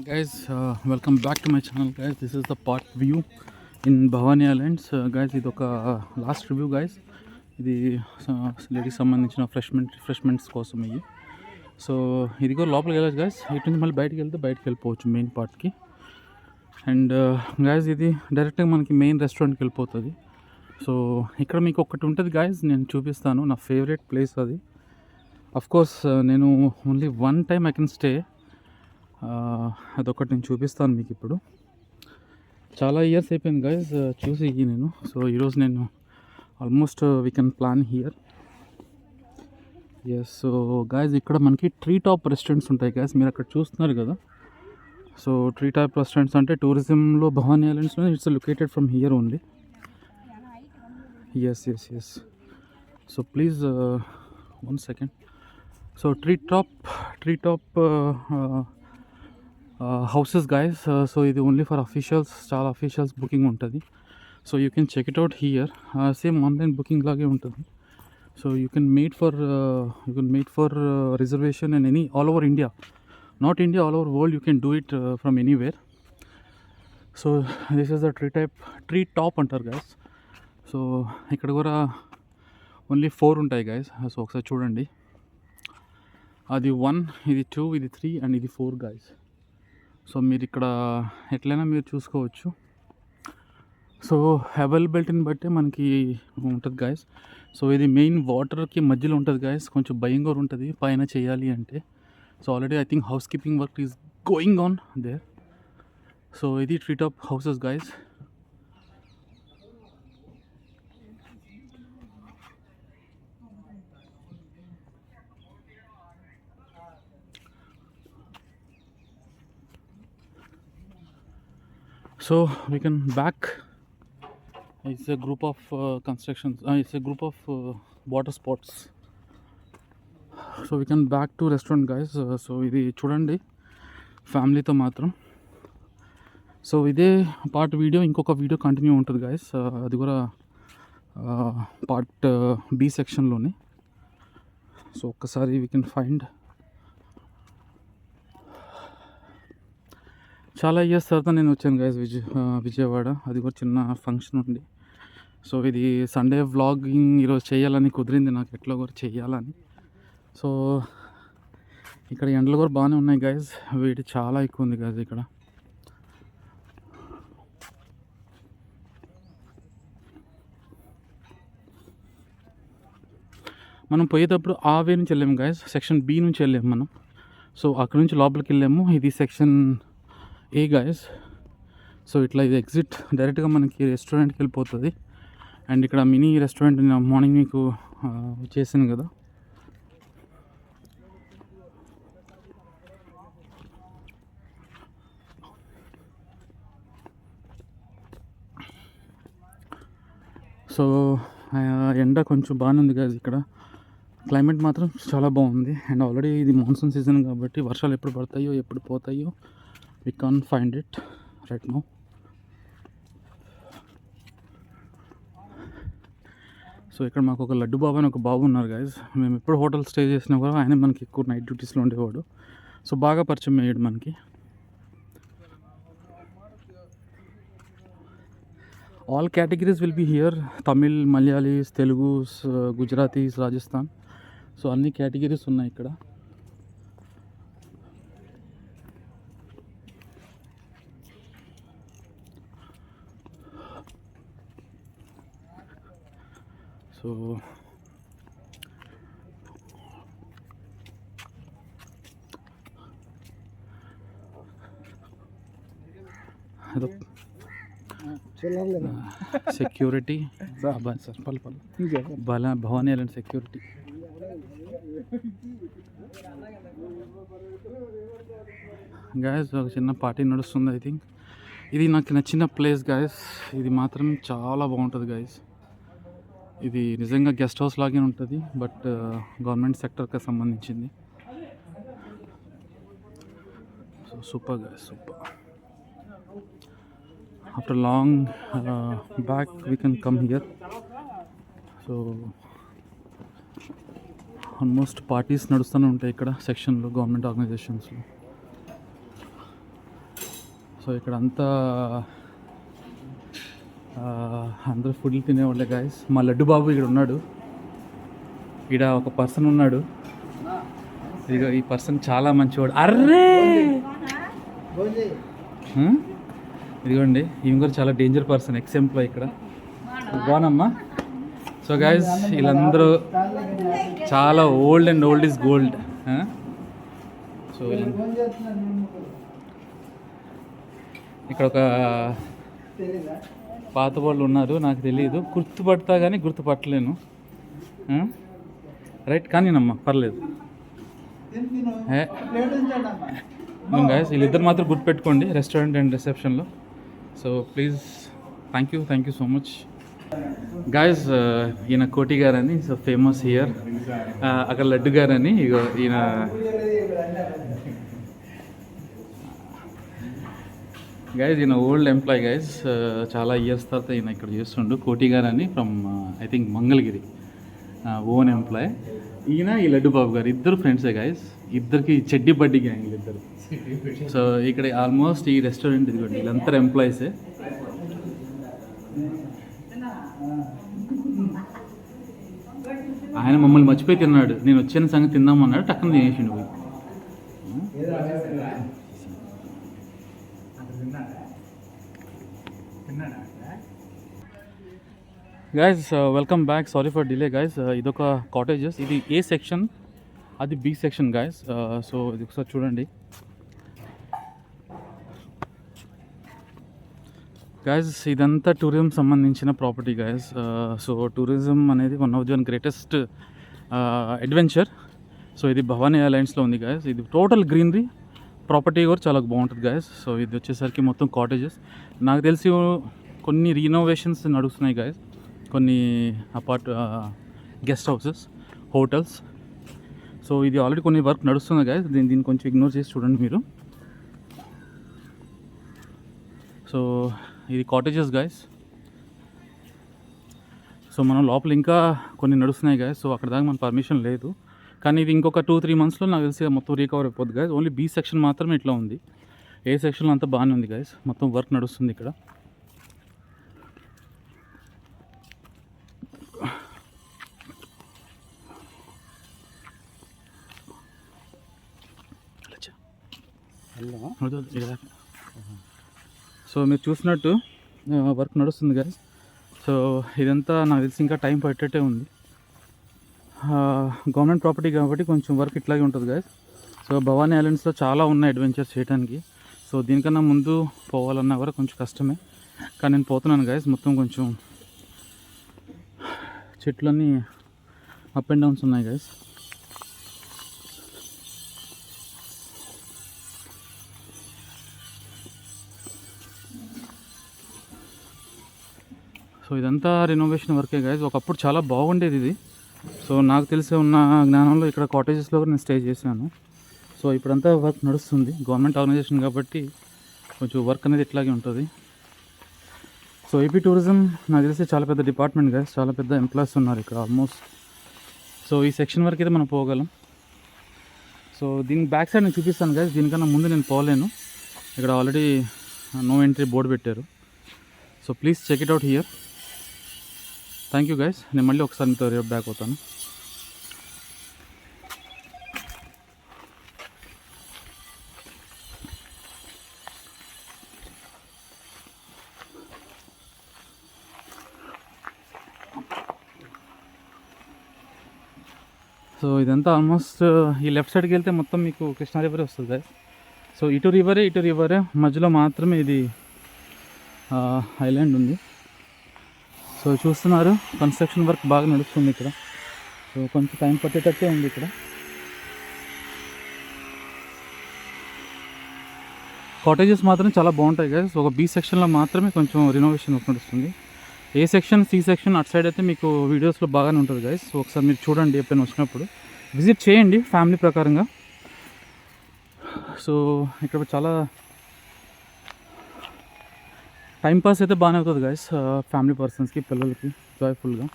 Guys, welcome back to my channel, guys. This is the park view in Bhavani Islands. Guys, ఇది ఒక last review guys. ఇది ladies సంబంధించిన refreshments కోసం ఇవి. So ఇది కూడా లోపలికి వెళ్ళచ్చు గైస్. ఇటు నుంచి మళ్ళీ బయటికి వెళ్తే బయటికి వెళ్ళిపోవచ్చు మెయిన్ పార్ట్కి. అండ్ గైస్ ఇది డైరెక్ట్గా మనకి మెయిన్ రెస్టారెంట్కి వెళ్ళిపోతుంది. సో ఇక్కడ మీకు ఒకటి ఉంటుంది గైస్, నేను చూపిస్తాను. నా ఫేవరెట్ ప్లేస్ అది. అఫ్ కోర్స్ నేను only one time I can stay. అదొకటి నేను చూపిస్తాను మీకు ఇప్పుడు. చాలా ఇయర్స్ అయిపోయింది గైజ్ చూసి నేను. సో ఈరోజు నేను almost we can plan here. Yes, so guys ఇక్కడ మనకి ట్రీ టాప్ రెస్టారెంట్స్ ఉంటాయి గైజ్, మీరు అక్కడ చూస్తున్నారు కదా. సో ట్రీ టాప్ రెస్టారెంట్స్ అంటే టూరిజంలో భవానీ ఐలాండ్స్లో it's located from here only. Yes. So please one second. So tree top houses guys. So ఇది ఓన్లీ ఫర్ అఫీషియల్స్, చాలా అఫీషియల్స్ బుకింగ్ ఉంటుంది. So you can check it out here. Same online booking లాగే ఉంటుంది. So you can made for reservation and any all over India, not India, all over world you can do it from anywhere. So this is the tree top అంటారు guys. So ఇక్కడ కూడా only 4 ఉంటాయి guys. So ఒకసారి చూడండి, అది 1, ఇది 2, ఇది 3 and ఇది 4 గైస్. సో మీరు ఇక్కడ ఎట్లయినా మీరు చూసుకోవచ్చు. సో అవైలబిలిటీని బట్టి మనకి ఉంటుంది గైస్. సో ఇది మెయిన్ వాటర్కి మధ్యలో ఉంటుంది గైస్, కొంచెం భయంగా ఉంటుంది పైన చేయాలి అంటే. So already I think house keeping work is going on there. So ఇది tree top houses guys. So we can back. It's a group of constructions. It's a group of water sports. So we can back to restaurant guys. So ఇది చూడండి ఫ్యామిలీతో మాత్రం. So ఇదే part video, ఇంకొక video continue ఉంటుంది guys. అది కూడా part B సెక్షన్లోనే. So ఒక్కసారి వీ కెన్ ఫైండ్. చాలా ఇయర్స్ తర్వాత నేను వచ్చాను గైస్ విజయవాడ. అది కూడా చిన్న ఫంక్షన్ ఉంది. సో ఇది సండే వ్లాగింగ్ ఈరోజు చేయాలని కుదిరింది నాకు, ఎట్లా కూడా చేయాలని. సో ఇక్కడ ఎండలు కూడా బాగానే ఉన్నాయి గైస్, వేడి చాలా ఎక్కువ ఉంది గైస్ ఇక్కడ. మనం పోయేటప్పుడు ఆ వే నుంచి వెళ్ళాము గైస్, సెక్షన్ బి నుంచి వెళ్ళాము మనం. సో అక్కడ నుంచి లోపలికి వెళ్ళాము. ఇది సెక్షన్ ఏ గైస్. సో ఇట్లా ఇది ఎగ్జిట్ డైరెక్ట్గా మనకి రెస్టారెంట్కి వెళ్ళిపోతుంది. అండ్ ఇక్కడ మినీ రెస్టారెంట్ మార్నింగ్ మీకు చేశాను కదా. సో ఎండ కొంచెం బాగానే ఉంది గైస్ ఇక్కడ. క్లైమేట్ మాత్రం చాలా బాగుంది. అండ్ ఆల్రెడీ ఇది మాన్సూన్ సీజన్ కాబట్టి వర్షాలు ఎప్పుడు పడతాయో ఎప్పుడు పోతాయో we can't find it right now. So ఇక్కడ మాకు ఒక లడ్డు బాబు అని ఒక బాబు ఉన్నారు గైజ్. మేము ఎప్పుడు హోటల్ స్టే చేసినా కూడా ఆయన మనకి ఎక్కువ నైట్ డ్యూటీస్లో ఉండేవాడు. సో బాగా పరిచయం అయ్యాడు మనకి. All categories will be here, Tamil, Malayalis, Telugus, Gujaratis, Rajasthan. So అన్ని కేటగిరీస్ ఉన్నాయి ఇక్కడ. So security sir Bhavani island security. Guys ఒక చిన్న పార్టీ నడుస్తుంది ఐ థింక్. ఇది నాకు నచ్చిన ప్లేస్ గాయస్. ఇది మాత్రం చాలా బాగుంటుంది గాయస్. ఇది నిజంగా గెస్ట్ హౌస్ లాగే ఉంటుంది, బట్ గవర్నమెంట్ సెక్టర్కి సంబంధించింది. So super guys, super. After long back we can come here. So almost parties నడుస్తూనే ఉంటాయి ఇక్కడ సెక్షన్లో, గవర్నమెంట్ ఆర్గనైజేషన్స్లో. సో ఇక్కడ అంతా అందరూ ఫుడ్లు తినేవాళ్ళే గాయస్. మా లడ్డు బాబు ఇక్కడ ఉన్నాడు. ఇక్కడ ఒక పర్సన్ ఉన్నాడు. ఇదిగో ఈ పర్సన్ చాలా మంచివాడు. అర్రే ఇదిగోండి, ఈమె కూడా చాలా డేంజర్ పర్సన్, ఎక్స్ ఎంప్లాయ్ ఇక్కడ. బాగునమ్మా. సో గైస్ వీళ్ళందరూ చాలా old and old is gold. So ఇక్కడ ఒక పాత వాళ్ళు ఉన్నారు, నాకు తెలియదు, గుర్తుపడతా కానీ గుర్తుపట్టలేను. రైట్ కానీనమ్మా, పర్లేదు. గైస్ వీళ్ళిద్దరు మాత్రం గుర్తుపెట్టుకోండి రెస్టారెంట్ అండ్ రిసెప్షన్లో. So please, thank you so much guys. ఈయన కోటి గారని, సో ఫేమస్ హియర్. అక్కడ లడ్డు గారని, ఇగో ఈయన గైజ్, ఈయన ఓల్డ్ ఎంప్లాయ్ గైజ్. చాలా ఇయర్స్ తర్వాత ఈయన ఇక్కడ చేస్తుండు. కోటి గారని from I think Mangalagiri, own employee. ఈయన ఈ లడ్డు బాబు గారు ఇద్దరు ఫ్రెండ్సే గైజ్. ఇద్దరికి చెడ్డి బడ్డీ గ్యాంగ్ ఇద్దరు. సో ఇక్కడ ఆల్మోస్ట్ ఈ రెస్టారెంట్ ఇదిగోండి వీళ్ళందరూ ఎంప్లాయీసే. ఆయన మమ్మల్ని మర్చిపోయి తిన్నాడు. నేను వచ్చిన సంగతి తిందామన్నాడు, టక్కన తినేసిండు పోయి. Guys welcome back. Sorry for delay guys. ఇదొక కాటేజెస్. ఇది ఏ సెక్షన్, అది బి సెక్షన్ గైస్. సో ఇది ఒకసారి చూడండి గైస్. ఇదంతా టూరిజం సంబంధించిన ప్రాపర్టీ గైస్. సో టూరిజం అనేది one of the greatest adventure. So ఇది భవానీ ఐలాండ్స్లో ఉంది గైస్. ఇది టోటల్ గ్రీనరీ ప్రాపర్టీ కూడా చాలా బాగుంటుంది గైస్. సో ఇది వచ్చేసరికి మొత్తం కాటేజెస్. నాకు తెలిసి కొన్ని రీనోవేషన్స్ నడుస్తున్నాయి గైస్, కొన్ని గెస్ట్ హౌసెస్, హోటల్స్. సో ఇది ఆల్రెడీ కొన్ని వర్క్ నడుస్తుంది గైస్. దీన్ని కొంచెం ఇగ్నోర్ చేసి చూడండి మీరు. సో ఇది కాటేజెస్ గైస్. సో మనం లోపల ఇంకా కొన్ని నడుస్తున్నాయి గైస్. సో అక్కడ దాకా మన పర్మిషన్ లేదు, కానీ ఇది ఇంకొక 2-3 మంత్స్లో నాకు తెలిసి మొత్తం రీకవర్ అయిపోద్ది గైస్. ఓన్లీ బీ సెక్షన్ మాత్రమే ఇట్లా ఉంది. ఏ సెక్షన్లో అంతా బాగానే ఉంది గైస్. మొత్తం వర్క్ నడుస్తుంది ఇక్కడ. సో మీరు చూసినట్టు వర్క్ నడుస్తుంది గైస్. సో ఇదంతా నాకు తెలిసి ఇంకా టైం పట్టేటే ఉంది. గవర్నమెంట్ ప్రాపర్టీ కాబట్టి కొంచెం వర్క్ ఇట్లాగే ఉంటుంది గైస్. సో భవానీ ఐలాండ్స్లో చాలా ఉన్నాయి అడ్వెంచర్స్ చేయడానికి. సో దీనికన్నా ముందు పోవాలన్నా కూడా కొంచెం కష్టమే, కానీ నేను పోతున్నాను గైస్. మొత్తం కొంచెం చెట్లన్నీ అప్ అండ్ డౌన్స్ ఉన్నాయి గైస్. సో ఇదంతా రెనోవేషన్ వర్కే గైస్. ఒకప్పుడు చాలా బాగుండేది ఇది. సో నాకు తెలిసి ఉన్న జ్ఞానంలో ఇక్కడ కాటేజెస్లో కూడా నేను స్టే చేశాను. సో ఇప్పుడంతా వర్క్ నడుస్తుంది. గవర్నమెంట్ ఆర్గనైజేషన్ కాబట్టి కొంచెం వర్క్ అనేది ఇట్లాగే ఉంటుంది. సో ఏపీ టూరిజం నాకు తెలిసి చాలా పెద్ద డిపార్ట్మెంట్ గైస్. చాలా పెద్ద ఎంప్లాయీస్ ఉన్నారు ఇక్కడ ఆల్మోస్ట్. సో ఈ సెక్షన్ వరకు అయితే మనం పోగలం. సో దీని బ్యాక్ సైడ్ నేను చూపిస్తాను గైస్. దీనికన్నా ముందు నేను పోలేను. ఇక్కడ ఆల్రెడీ నో ఎంట్రీ బోర్డు పెట్టారు. So please check it out here. Thank you guys. నేను మళ్ళీ ఒకసారి మీతో రేపు బ్యాక్ అవుతాను. సో ఇదంతా ఆల్మోస్ట్ ఈ లెఫ్ట్ సైడ్కి వెళ్తే మొత్తం మీకు కృష్ణా రివరే వస్తుంది గైస్. సో ఇటు రివరే మధ్యలో మాత్రమే ఇది ఐలాండ్ ఉంది. సో చూస్తున్నారు కన్స్ట్రక్షన్ వర్క్ బాగా నడుస్తుంది ఇక్కడ. సో కొంచెం టైం పట్టేటట్టే ఉంది ఇక్కడ. కాటేజెస్ మాత్రం చాలా బాగుంటాయి గైస్. ఒక బీ సెక్షన్లో మాత్రమే కొంచెం రినోవేషన్ వర్క్ నడుస్తుంది. ఏ సెక్షన్, సి సెక్షన్ అటు సైడ్ అయితే మీకు వీడియోస్లో బాగానే ఉంటుంది గైస్. సో ఒకసారి మీరు చూడండి, ఎప్పుడైనా వచ్చినప్పుడు విజిట్ చేయండి ఫ్యామిలీ ప్రకారంగా. సో ఇక్కడ చాలా టైంపాస్ అయితే బాగానే అవుతుంది గైస్, ఫ్యామిలీ పర్సన్స్కి, పిల్లలకి జాయ్ఫుల్గా.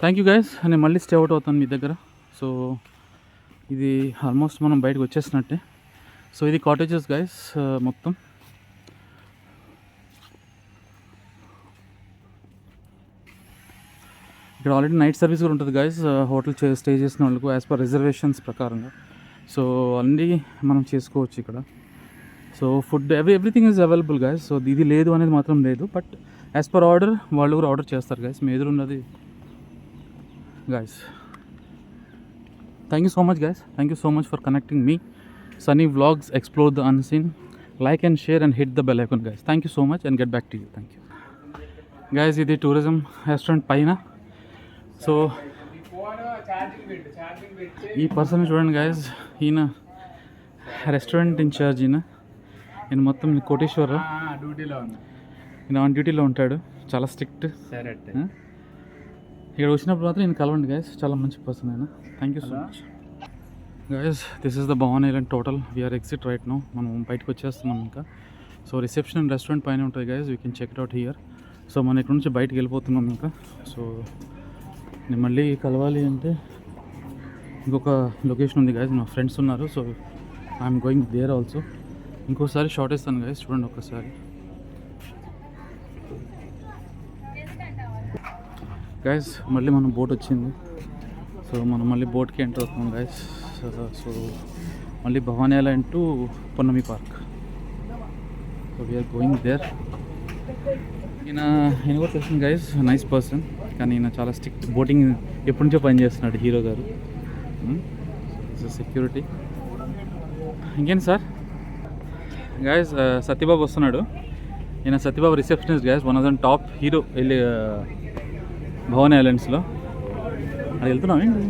Thank you guys. నేను మళ్ళీ స్టే అవుట్ అవుతాను మీ దగ్గర. సో ఇది ఆల్మోస్ట్ మనం బయటకు వచ్చేసినట్టే. సో ఇది కాటేజెస్ గైస్ మొత్తం. ఇక్కడ ఆల్రెడీ నైట్ సర్వీస్ కూడా ఉంటుంది గైస్, హోటల్ స్టే చేసిన వాళ్ళకు యాజ్ పర్ రిజర్వేషన్స్ ప్రకారంగా. సో అన్నీ మనం చేసుకోవచ్చు ఇక్కడ. So food everything is available guys. So ఇది లేదు అనేది మాత్రం లేదు, బట్ యాజ్ పర్ ఆర్డర్ వాళ్ళు కూడా ఆర్డర్ చేస్తారు గైస్. మీ ఎదురున్నది guys. Thank you so much guys, thank you so much for connecting me. Sunny Vlogs, explore the unseen. Like and share and hit the bell icon guys. Thank you so much and get back to you. Thank you guys. ఇది tourism restaurant పైన. So ఈ person చూడండి guys, ఈయన restaurant incharge. ఈయన మొత్తం కోటేశ్వర ఈయన on డ్యూటీలో ఉంటాడు, చాలా స్ట్రిక్ట్. ఇక్కడ వచ్చినప్పుడు మాత్రం ఈయన కలవండి గైస్, చాలా మంచి పర్సన్ ఆయన. Thank you so much guys. This is the Bhavan Island total. We are exit right now. మనం బయటకు వచ్చేస్తున్నాం ఇంకా. సో రిసెప్షన్ అండ్ రెస్టారెంట్ పైన ఉంటుంది guys, you can check it out here. So మనం ఇక్కడ నుంచి బయటకు వెళ్ళిపోతున్నాం ఇంకా. సో నేను మళ్ళీ కలవాలి అంటే ఇంకొక లొకేషన్ ఉంది గైస్, నా ఫ్రెండ్స్ ఉన్నారు. So I'm going there also. ఇంకోసారి షార్ట్ ఇస్తాను గైస్, చూడండి ఒక్కసారి గైస్. మళ్ళీ మనం బోట్ వచ్చింది. సో మనం మళ్ళీ బోట్కి ఎంటర్ అవుతున్నాం గైస్. సో మళ్ళీ Bhavani island to Punnami park. So we're going there. ఈయన కూడా తెలిసింది గైస్, నైస్ పర్సన్, కానీ ఈయన చాలా స్ట్రిక్ట్. బోటింగ్ ఎప్పటి నుంచో పని చేస్తున్నాడు హీరో గారు. సెక్యూరిటీ. ఇంకేంటి సార్ గైస్, సత్యబాబు వస్తున్నాడు. ఈయన Satyababu receptionist guys, one of the top hero వెళ్ళి భవానీ ఐలాండ్స్లో. అది వెళ్తున్నాం ఏంటి